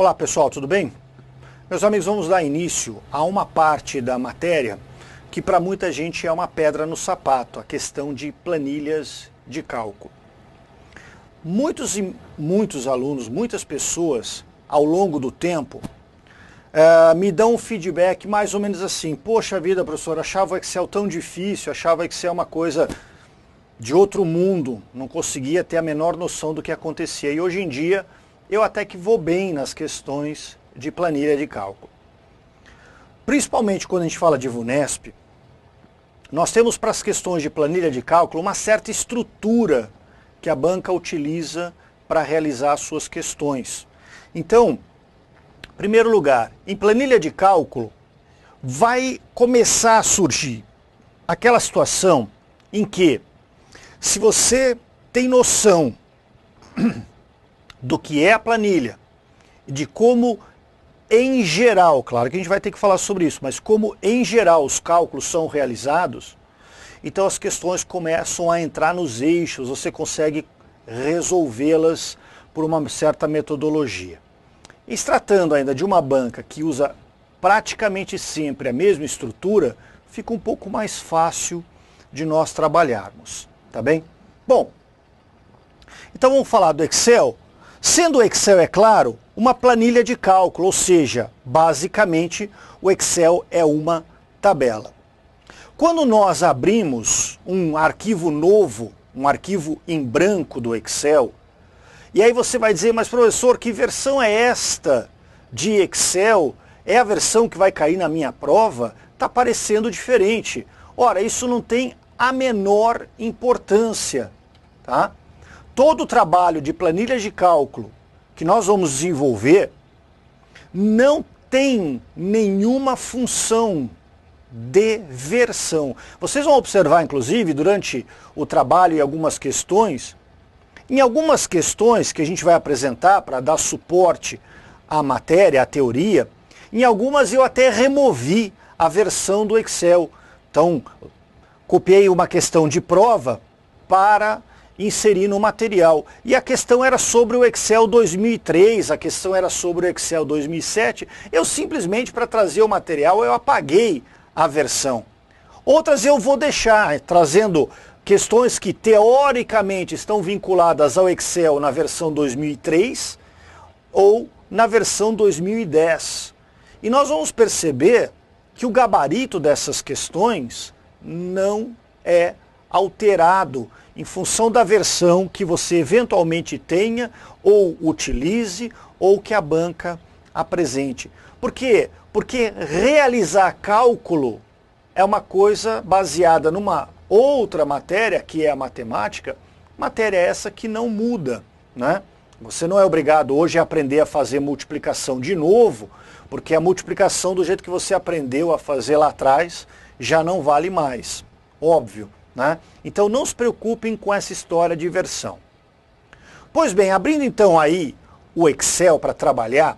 Olá pessoal, tudo bem? Meus amigos, vamos dar início a uma parte da matéria que para muita gente é uma pedra no sapato, a questão de planilhas de cálculo. Muitos alunos, muitas pessoas ao longo do tempo me dão um feedback mais ou menos assim: poxa vida, professor, achava o Excel tão difícil, achava o Excel uma coisa de outro mundo, não conseguia ter a menor noção do que acontecia. E hoje em dia eu até que vou bem nas questões de planilha de cálculo. Principalmente quando a gente fala de VUNESP, nós temos para as questões de planilha de cálculo uma certa estrutura que a banca utiliza para realizar as suas questões. Então, em primeiro lugar, em planilha de cálculo, vai começar a surgir aquela situação em que, se você tem noção do que é a planilha, de como, em geral, claro que a gente vai ter que falar sobre isso, mas como, em geral, os cálculos são realizados, então as questões começam a entrar nos eixos, você consegue resolvê-las por uma certa metodologia. E se tratando ainda de uma banca que usa praticamente sempre a mesma estrutura, fica um pouco mais fácil de nós trabalharmos, tá bem? Bom, então vamos falar do Excel. Sendo o Excel, é claro, uma planilha de cálculo, ou seja, basicamente o Excel é uma tabela. Quando nós abrimos um arquivo novo, um arquivo em branco do Excel, e aí você vai dizer: mas professor, que versão é esta de Excel? É a versão que vai cair na minha prova? Está parecendo diferente. Ora, isso não tem a menor importância, tá? Todo o trabalho de planilha de cálculo que nós vamos desenvolver não tem nenhuma função de versão. Vocês vão observar, inclusive, durante o trabalho em algumas questões que a gente vai apresentar para dar suporte à matéria, à teoria, em algumas eu até removi a versão do Excel. Então, copiei uma questão de prova para inserir no material. E a questão era sobre o Excel 2003, a questão era sobre o Excel 2007. Eu simplesmente, para trazer o material, eu apaguei a versão. Outras eu vou deixar, trazendo questões que teoricamente estão vinculadas ao Excel na versão 2003 ou na versão 2010. E nós vamos perceber que o gabarito dessas questões não é alterado em função da versão que você eventualmente tenha ou utilize ou que a banca apresente. Por quê? Porque realizar cálculo é uma coisa baseada numa outra matéria, que é a matemática, matéria essa que não muda, né? Você não é obrigado hoje a aprender a fazer multiplicação de novo, porque a multiplicação do jeito que você aprendeu a fazer lá atrás já não vale mais, óbvio, né? Então não se preocupem com essa história de versão. Pois bem, abrindo então aí o Excel para trabalhar,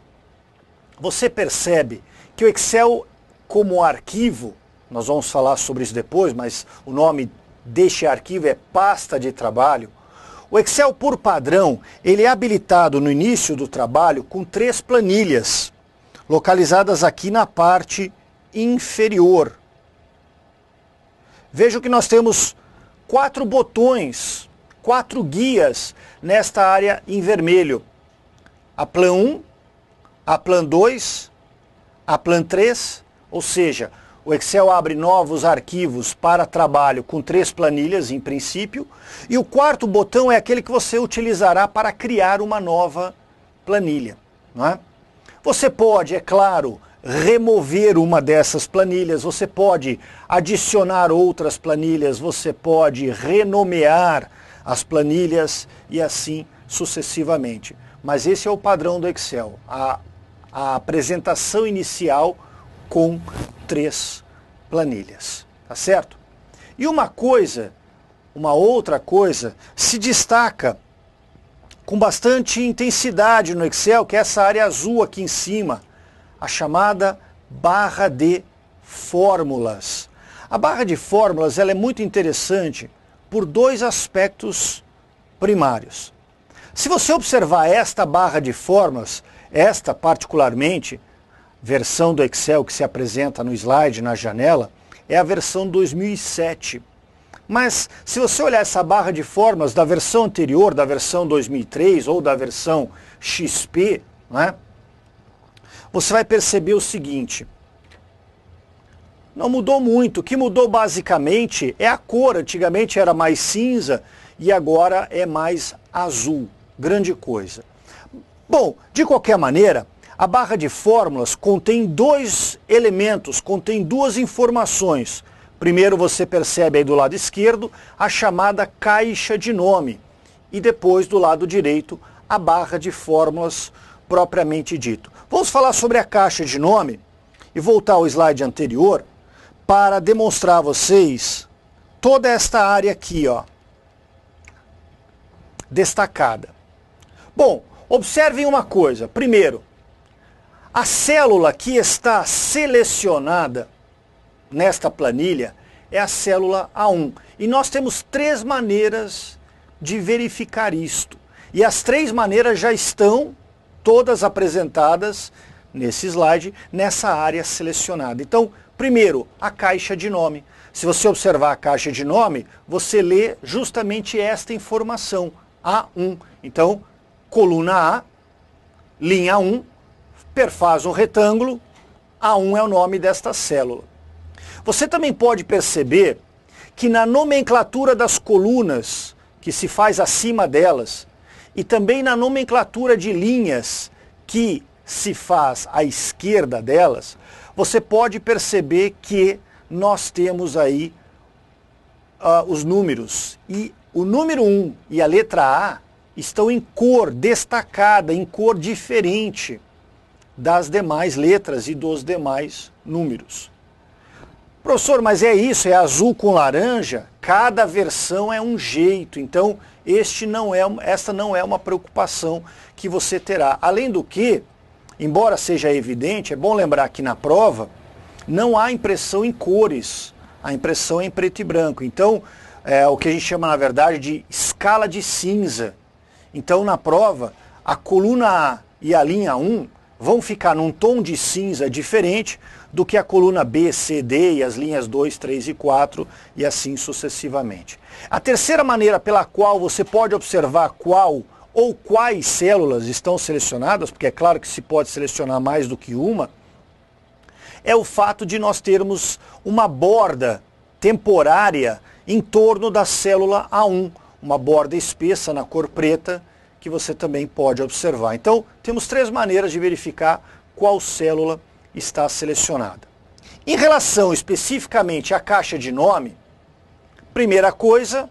você percebe que o Excel como arquivo, nós vamos falar sobre isso depois, mas o nome deste arquivo é pasta de trabalho. O Excel, por padrão, ele é habilitado no início do trabalho com 3 planilhas, localizadas aqui na parte inferior. Veja que nós temos 4 botões, 4 guias nesta área em vermelho. A Plan 1, a Plan 2, a Plan 3, ou seja, o Excel abre novos arquivos para trabalho com 3 planilhas em princípio, e o 4º botão é aquele que você utilizará para criar uma nova planilha, não é? Você pode, é claro, remover uma dessas planilhas, você pode adicionar outras planilhas, você pode renomear as planilhas e assim sucessivamente. Mas esse é o padrão do Excel, a apresentação inicial com 3 planilhas, tá certo? E uma outra coisa se destaca com bastante intensidade no Excel, que é essa área azul aqui em cima, a chamada barra de fórmulas. A barra de fórmulas ela é muito interessante por 2 aspectos primários. Se você observar esta barra de fórmulas, Esta, particularmente, versão do Excel que se apresenta no slide, na janela, é a versão 2007. Mas se você olhar essa barra de fórmulas da versão anterior, da versão 2003 ou da versão XP, né, você vai perceber o seguinte: não mudou muito. O que mudou basicamente é a cor. Antigamente era mais cinza e agora é mais azul. Grande coisa. Bom, de qualquer maneira, a barra de fórmulas contém dois elementos, contém duas informações. Primeiro você percebe aí do lado esquerdo a chamada caixa de nome e depois do lado direito a barra de fórmulas propriamente dito. Vamos falar sobre a caixa de nome e voltar ao slide anterior para demonstrar a vocês toda esta área aqui, ó, destacada. Bom, observem uma coisa. Primeiro, a célula que está selecionada nesta planilha é a célula A1. E nós temos três maneiras de verificar isto. E as três maneiras já estão todas apresentadas nesse slide, nessa área selecionada. Então, primeiro, a caixa de nome. Se você observar a caixa de nome, você lê justamente esta informação, A1. Então, coluna A, linha 1, perfaz um retângulo, A1 é o nome desta célula. Você também pode perceber que na nomenclatura das colunas, que se faz acima delas, e também na nomenclatura de linhas, que se faz à esquerda delas, você pode perceber que nós temos aí os números. E o número 1 e a letra A estão em cor destacada, em cor diferente das demais letras e dos demais números. Professor, mas é isso, é azul com laranja? Cada versão é um jeito, então esta não é uma preocupação que você terá. Além do que, embora seja evidente, é bom lembrar que na prova não há impressão em cores, a impressão é em preto e branco. Então, é o que a gente chama na verdade de escala de cinza. Então na prova, a coluna A e a linha 1 vão ficar num tom de cinza diferente do que a coluna B, C, D e as linhas 2, 3 e 4 e assim sucessivamente. A terceira maneira pela qual você pode observar qual ou quais células estão selecionadas, porque é claro que se pode selecionar mais do que uma, é o fato de nós termos uma borda temporária em torno da célula A1, uma borda espessa na cor preta que você também pode observar. Então, temos três maneiras de verificar qual célula está selecionada. Em relação especificamente à caixa de nome, primeira coisa,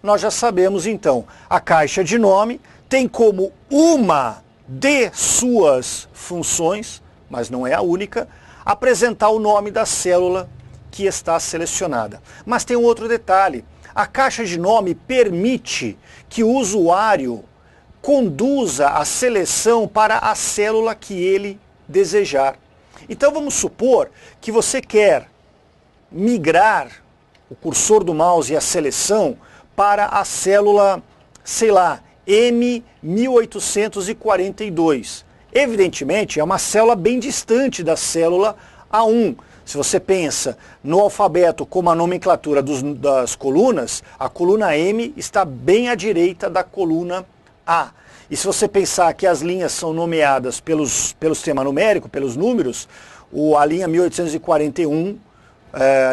nós já sabemos então, a caixa de nome tem como uma de suas funções, mas não é a única, apresentar o nome da célula que está selecionada. Mas tem um outro detalhe, a caixa de nome permite que o usuário conduza a seleção para a célula que ele desejar. Então vamos supor que você quer migrar o cursor do mouse e a seleção para a célula, sei lá, M1842. Evidentemente é uma célula bem distante da célula A1. Se você pensa no alfabeto como a nomenclatura das colunas, a coluna M está bem à direita da coluna A. E se você pensar que as linhas são nomeadas pelo sistema numérico, pelos números, a linha 1841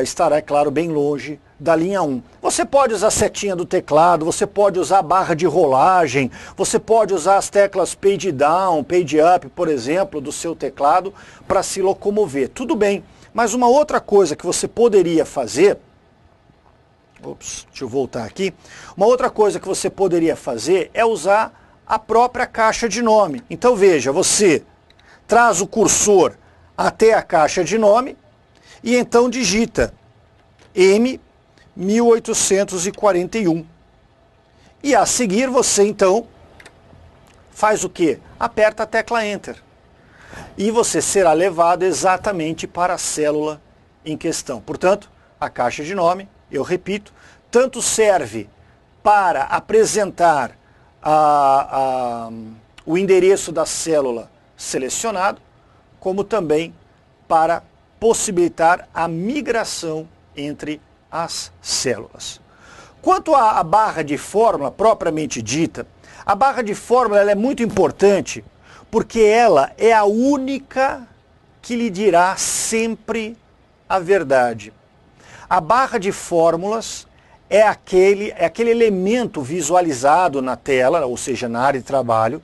estará, é claro, bem longe da linha 1. Você pode usar a setinha do teclado, você pode usar a barra de rolagem, você pode usar as teclas page down, page up, por exemplo, do seu teclado para se locomover. Tudo bem, mas uma outra coisa que você poderia fazer, deixa eu voltar aqui, uma outra coisa que você poderia fazer é usar a própria caixa de nome. Então veja, você traz o cursor até a caixa de nome e então digita M1841. E a seguir você então faz o quê? Aperta a tecla Enter. E você será levado exatamente para a célula em questão. Portanto, a caixa de nome, eu repito, tanto serve para apresentar o endereço da célula selecionado, como também para possibilitar a migração entre as células. Quanto à barra de fórmula propriamente dita, a barra de fórmula ela é muito importante porque ela é a única que lhe dirá sempre a verdade. A barra de fórmulas é aquele elemento visualizado na tela, ou seja, na área de trabalho,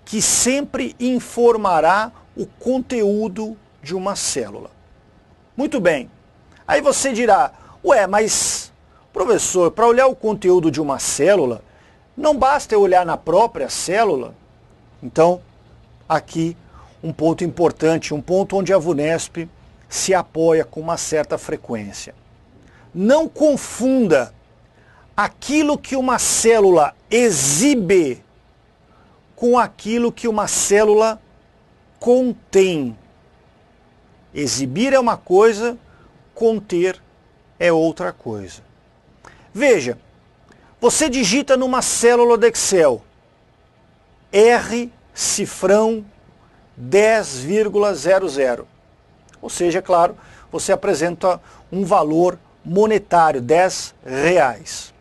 que sempre informará o conteúdo de uma célula. Muito bem. Aí você dirá, ué, mas professor, para olhar o conteúdo de uma célula, não basta eu olhar na própria célula? Então, aqui um ponto importante, um ponto onde a VUNESP se apoia com uma certa frequência. Não confunda aquilo que uma célula exibe com aquilo que uma célula contém. Exibir é uma coisa, conter é outra coisa. Veja, você digita numa célula do Excel R cifrão 10,00. Ou seja, claro, você apresenta um valor monetário, R$10.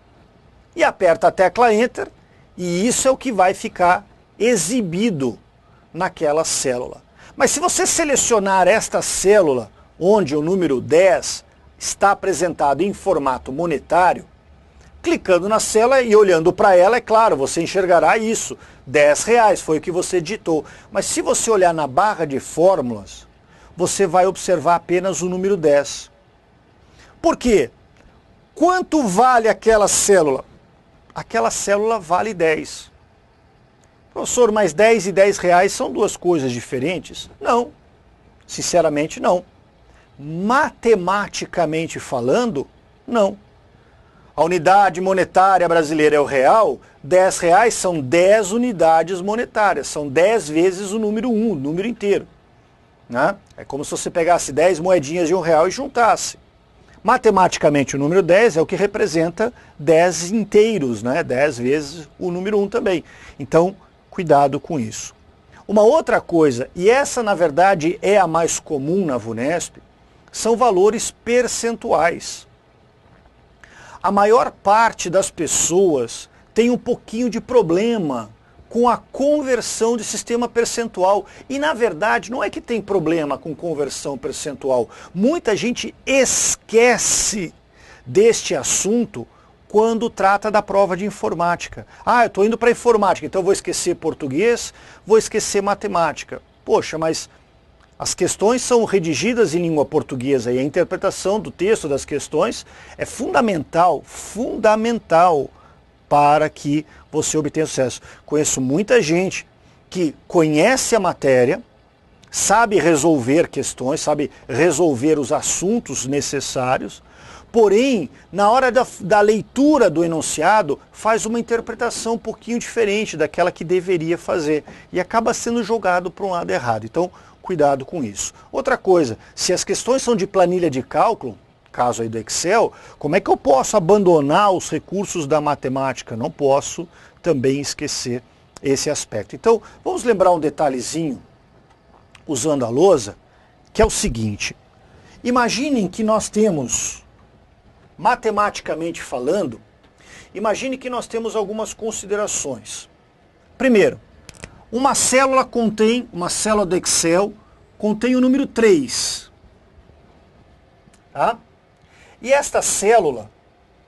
E aperta a tecla Enter, e isso é o que vai ficar exibido naquela célula. Mas se você selecionar esta célula, onde o número 10 está apresentado em formato monetário, clicando na célula e olhando para ela, é claro, você enxergará isso, R$10 foi o que você digitou. Mas se você olhar na barra de fórmulas, você vai observar apenas o número 10. Por quê? Quanto vale aquela célula? Aquela célula vale 10. Professor, mas 10 e R$10 são duas coisas diferentes? Não, sinceramente não. Matematicamente falando, não. A unidade monetária brasileira é o real, R$10 são 10 unidades monetárias, são 10 vezes o número 1, o número inteiro. Né? É como se você pegasse 10 moedinhas de R$1 e juntasse. Matematicamente o número 10 é o que representa 10 inteiros, né? 10 vezes o número 1 também. Então, cuidado com isso. Uma outra coisa, e essa na verdade é a mais comum na VUNESP, são valores percentuais. A maior parte das pessoas tem um pouquinho de problema com a conversão de sistema percentual. E na verdade não é que tem problema com conversão percentual. Muita gente esquece deste assunto quando trata da prova de informática. Ah, eu estou indo para informática, então eu vou esquecer português, vou esquecer matemática. Poxa, mas as questões são redigidas em língua portuguesa e a interpretação do texto das questões é fundamental, fundamental para que você obtenha sucesso. Conheço muita gente que conhece a matéria, sabe resolver questões, sabe resolver os assuntos necessários, porém, na hora da leitura do enunciado, faz uma interpretação um pouquinho diferente daquela que deveria fazer e acaba sendo jogado para um lado errado. Então, cuidado com isso. Outra coisa, se as questões são de planilha de cálculo, caso aí do Excel, como é que eu posso abandonar os recursos da matemática? Não posso também esquecer esse aspecto. Então, vamos lembrar um detalhezinho, usando a lousa, que é o seguinte. Imaginem que nós temos, matematicamente falando, imagine que nós temos algumas considerações. Primeiro, uma célula do Excel contém o número 3. Tá? E esta célula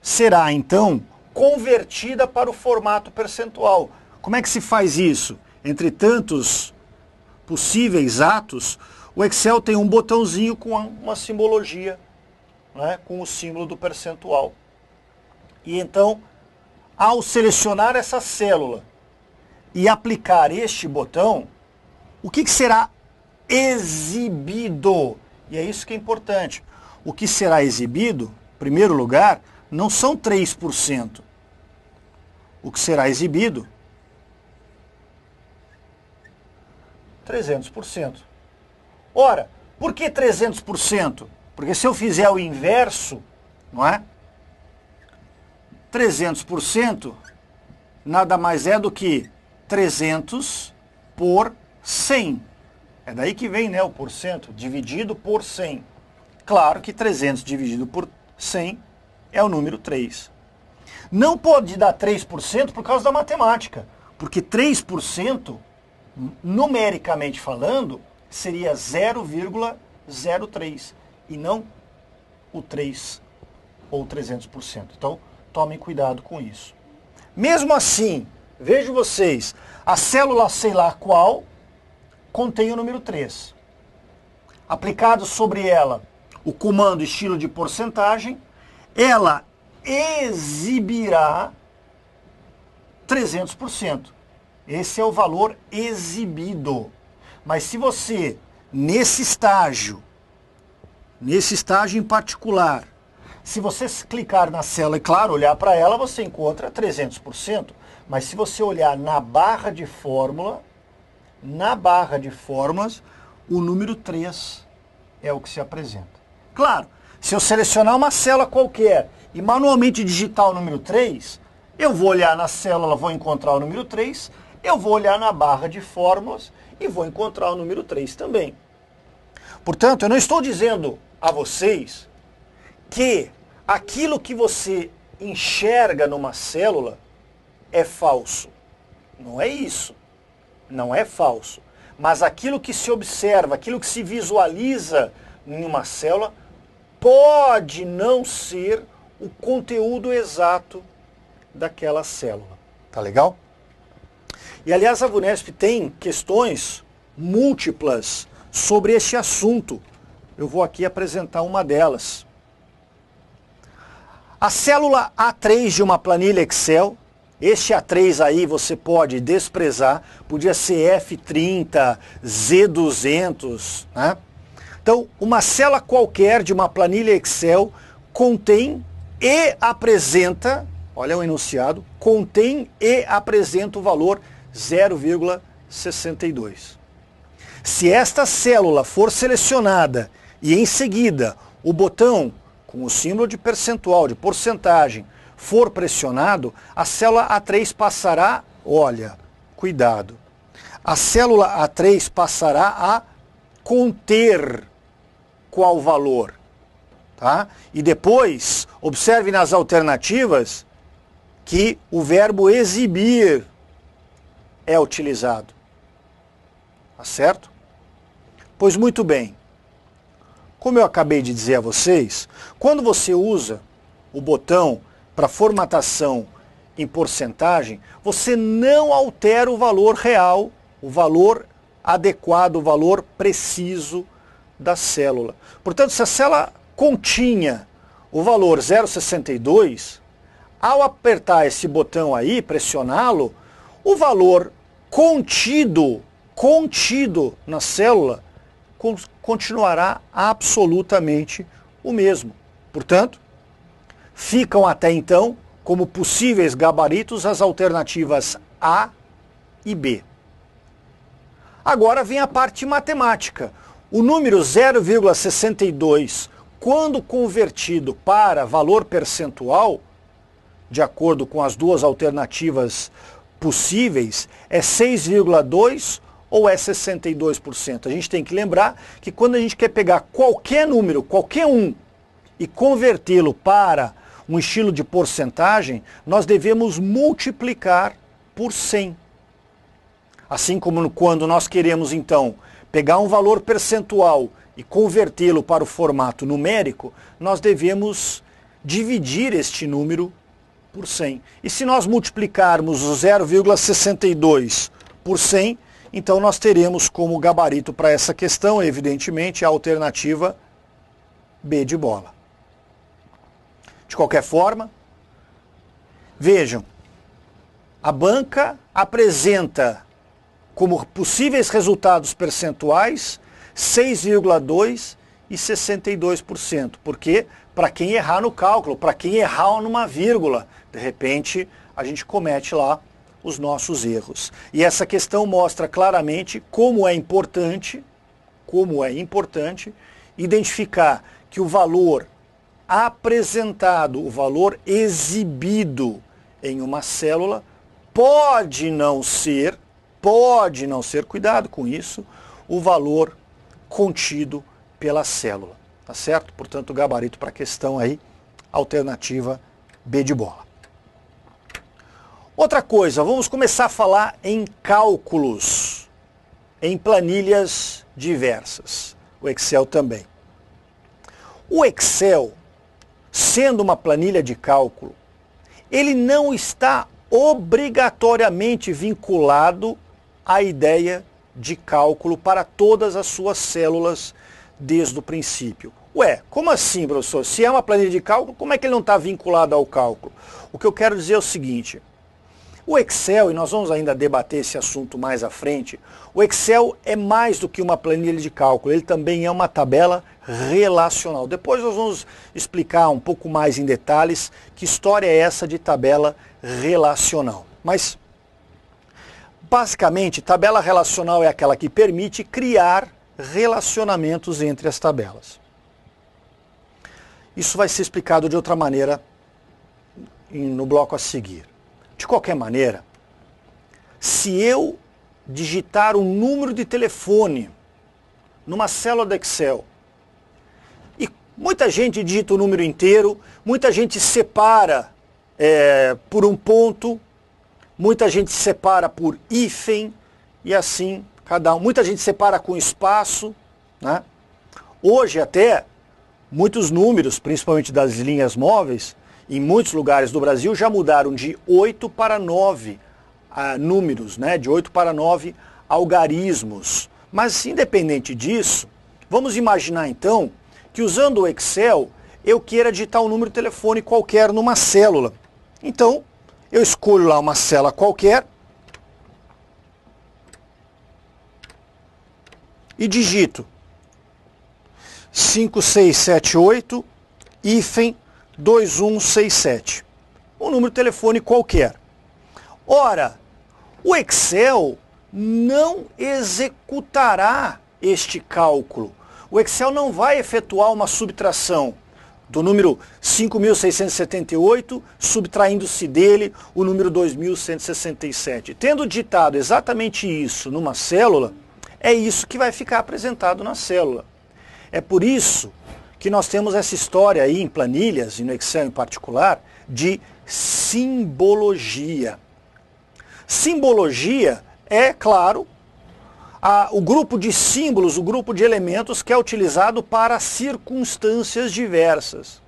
será, então, convertida para o formato percentual. Como é que se faz isso? Entre tantos possíveis atos, o Excel tem um botãozinho com uma simbologia, né, com o símbolo do percentual. E então, ao selecionar essa célula e aplicar este botão, o que será exibido? E é isso que é importante. O que será exibido, em primeiro lugar, não são 3%. O que será exibido, 300%. Ora, por que 300%? Porque se eu fizer o inverso, não é? 300% nada mais é do que 300 por 100. É daí que vem, né, o porcento, dividido por 100. Claro que 300 dividido por 100 é o número 3. Não pode dar 3% por causa da matemática, porque 3%, numericamente falando, seria 0,03 e não o 3 ou 300%. Então, tomem cuidado com isso. Mesmo assim, vejam vocês, a célula sei lá qual contém o número 3. Aplicado sobre ela o comando estilo de porcentagem, ela exibirá 300%. Esse é o valor exibido. Mas se você, nesse estágio em particular, se você clicar na célula e, claro, olhar para ela, você encontra 300%. Mas se você olhar na barra de fórmulas, o número 3 é o que se apresenta. Claro, se eu selecionar uma célula qualquer e manualmente digitar o número 3, eu vou olhar na célula, vou encontrar o número 3, eu vou olhar na barra de fórmulas e vou encontrar o número 3 também. Portanto, eu não estou dizendo a vocês que aquilo que você enxerga numa célula é falso. Não é isso. Não é falso. Mas aquilo que se observa, aquilo que se visualiza em uma célula, pode não ser o conteúdo exato daquela célula. Tá legal? E aliás, a VUNESP tem questões múltiplas sobre este assunto. Eu vou aqui apresentar uma delas. A célula A3 de uma planilha Excel, este A3 aí você pode desprezar, podia ser F30, Z200, né? Então, uma célula qualquer de uma planilha Excel contém e apresenta, olha o enunciado, contém e apresenta o valor 0,62. Se esta célula for selecionada e em seguida o botão com o símbolo de percentual, de porcentagem, for pressionado, a célula A3 passará, olha, cuidado, a célula A3 passará a conter qual valor, tá? E depois, observe nas alternativas que o verbo exibir é utilizado, tá certo? Pois muito bem, como eu acabei de dizer a vocês, quando você usa o botão para formatação em porcentagem, você não altera o valor real, o valor adequado, o valor preciso da célula. Portanto, se a célula continha o valor 0,62, ao apertar esse botão aí, pressioná-lo, o valor contido na célula continuará absolutamente o mesmo. Portanto, ficam até então como possíveis gabaritos as alternativas A e B. Agora vem a parte matemática. O número 0,62, quando convertido para valor percentual, de acordo com as duas alternativas possíveis, é 6,2 ou é 62%. A gente tem que lembrar que quando a gente quer pegar qualquer número, qualquer um, e convertê-lo para um estilo de porcentagem, nós devemos multiplicar por 100. Assim como quando nós queremos, então, pegar um valor percentual e convertê-lo para o formato numérico, nós devemos dividir este número por 100. E se nós multiplicarmos o 0,62 por 100, então nós teremos como gabarito para essa questão, evidentemente, a alternativa B de bola. De qualquer forma, vejam, a banca apresenta como possíveis resultados percentuais 6,2% e 62%. Porque para quem errar no cálculo, para quem errar numa vírgula, de repente a gente comete lá os nossos erros. E essa questão mostra claramente como é importante identificar que o valor apresentado, o valor exibido em uma célula pode não ser, cuidado com isso, o valor contido pela célula, tá certo? Portanto, o gabarito para a questão aí, alternativa B de bola. Outra coisa, vamos começar a falar em cálculos, em planilhas diversas, o Excel também. O Excel, sendo uma planilha de cálculo, ele não está obrigatoriamente vinculado à ideia de cálculo para todas as suas células desde o princípio. Ué, como assim, professor? Se é uma planilha de cálculo, como é que ele não está vinculado ao cálculo? O que eu quero dizer é o seguinte: o Excel, e nós vamos ainda debater esse assunto mais à frente, o Excel é mais do que uma planilha de cálculo, ele também é uma tabela relacional. Depois nós vamos explicar um pouco mais em detalhes que história é essa de tabela relacional. Mas, basicamente, tabela relacional é aquela que permite criar relacionamentos entre as tabelas. Isso vai ser explicado de outra maneira no bloco a seguir. De qualquer maneira, se eu digitar um número de telefone numa célula do Excel, e muita gente digita o número inteiro, muita gente separa por um ponto, muita gente separa por hífen, e assim, muita gente separa com espaço, né? Hoje até, muitos números, principalmente das linhas móveis, em muitos lugares do Brasil já mudaram de 8 para 9 números, né? De 8 para 9 algarismos. Mas independente disso, vamos imaginar então que usando o Excel eu queira digitar um número de telefone qualquer numa célula. Então, eu escolho lá uma célula qualquer e digito 5678 hífen 2167. Um número de telefone qualquer. Ora, o Excel não executará este cálculo. O Excel não vai efetuar uma subtração do número 5.678, subtraindo-se dele o número 2.167. Tendo digitado exatamente isso numa célula, é isso que vai ficar apresentado na célula. É por isso que nós temos essa história aí em planilhas, e no Excel em particular, de simbologia. Simbologia é, claro, o grupo de símbolos, o grupo de elementos que é utilizado para circunstâncias diversas.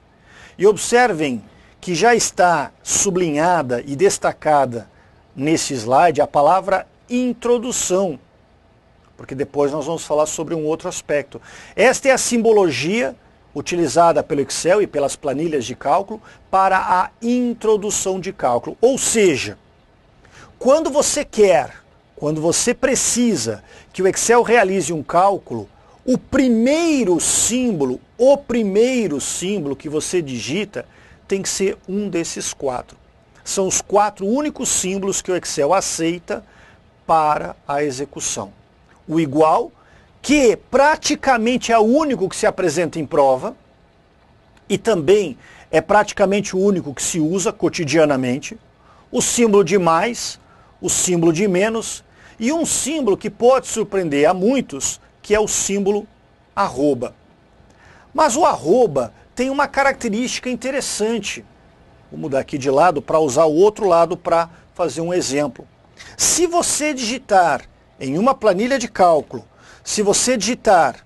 E observem que já está sublinhada e destacada nesse slide a palavra introdução, porque depois nós vamos falar sobre um outro aspecto. Esta é a simbologia utilizada pelo Excel e pelas planilhas de cálculo para a introdução de cálculo. Ou seja, quando você precisa que o Excel realize um cálculo, o primeiro símbolo que você digita tem que ser um desses quatro. São os 4 únicos símbolos que o Excel aceita para a execução. O igual, que praticamente é o único que se apresenta em prova e também é praticamente o único que se usa cotidianamente. O símbolo de mais, o símbolo de menos e um símbolo que pode surpreender a muitos, que é o símbolo arroba. Mas o arroba tem uma característica interessante. Vou mudar aqui de lado para usar o outro lado para fazer um exemplo. Se você digitar em uma planilha de cálculo, se você digitar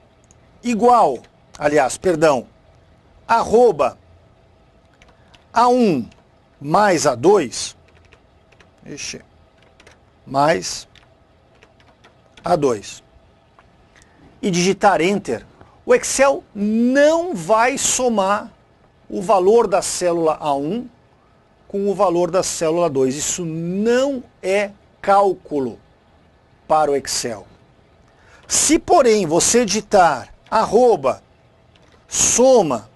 arroba A1 mais A2, mais A2, e digitar Enter, o Excel não vai somar o valor da célula A1 com o valor da célula 2. Isso não é cálculo para o Excel. Se, porém, você digitar arroba soma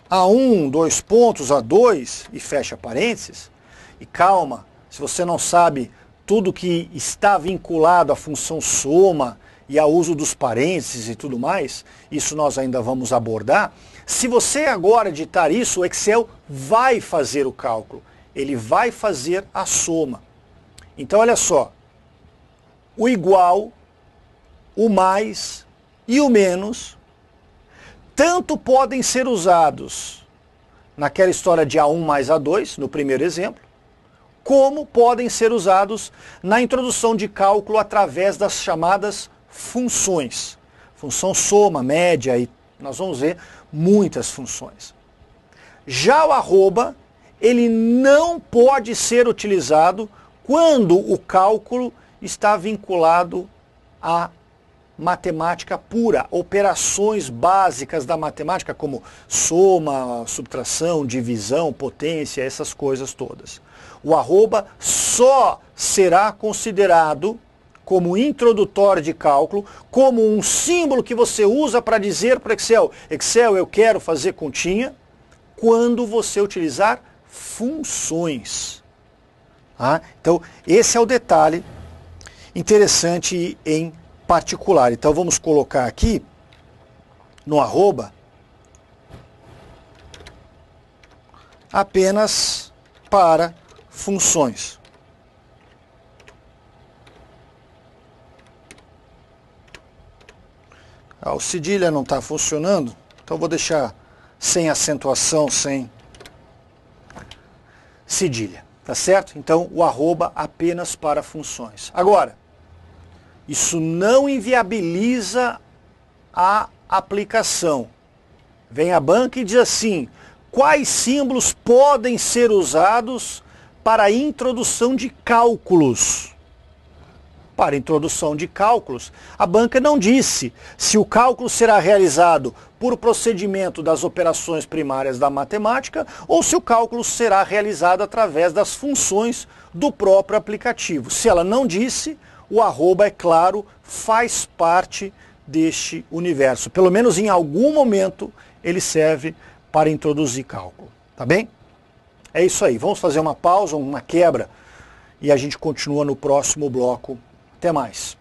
A1, 2 pontos, A2 e fecha parênteses, e calma, se você não sabe tudo que está vinculado à função soma e ao uso dos parênteses e tudo mais, isso nós ainda vamos abordar. Se você agora digitar isso, o Excel vai fazer o cálculo, ele vai fazer a soma. Então olha só, o igual, o mais e o menos, tanto podem ser usados naquela história de A1 mais A2, no primeiro exemplo, como podem ser usados na introdução de cálculo através das chamadas funções. Função soma, média, e nós vamos ver muitas funções. Já o arroba, ele não pode ser utilizado quando o cálculo está vinculado à matemática pura, operações básicas da matemática, como soma, subtração, divisão, potência, essas coisas todas. O arroba só será considerado como introdutório de cálculo, como um símbolo que você usa para dizer para o Excel, Excel, eu quero fazer continha, quando você utilizar funções. Então, esse é o detalhe interessante em particular. Então, vamos colocar aqui no arroba apenas para funções. O cedilha não está funcionando, então vou deixar sem acentuação, sem cedilha, tá certo? Então o arroba apenas para funções. Agora, isso não inviabiliza a aplicação. Vem a banca e diz assim, quais símbolos podem ser usados para a introdução de cálculos? Para introdução de cálculos, a banca não disse se o cálculo será realizado por procedimento das operações primárias da matemática ou se o cálculo será realizado através das funções do próprio aplicativo. Se ela não disse, o arroba, é claro, faz parte deste universo. Pelo menos em algum momento ele serve para introduzir cálculo. Tá bem? É isso aí. Vamos fazer uma pausa, uma quebra, e a gente continua no próximo bloco. Até mais.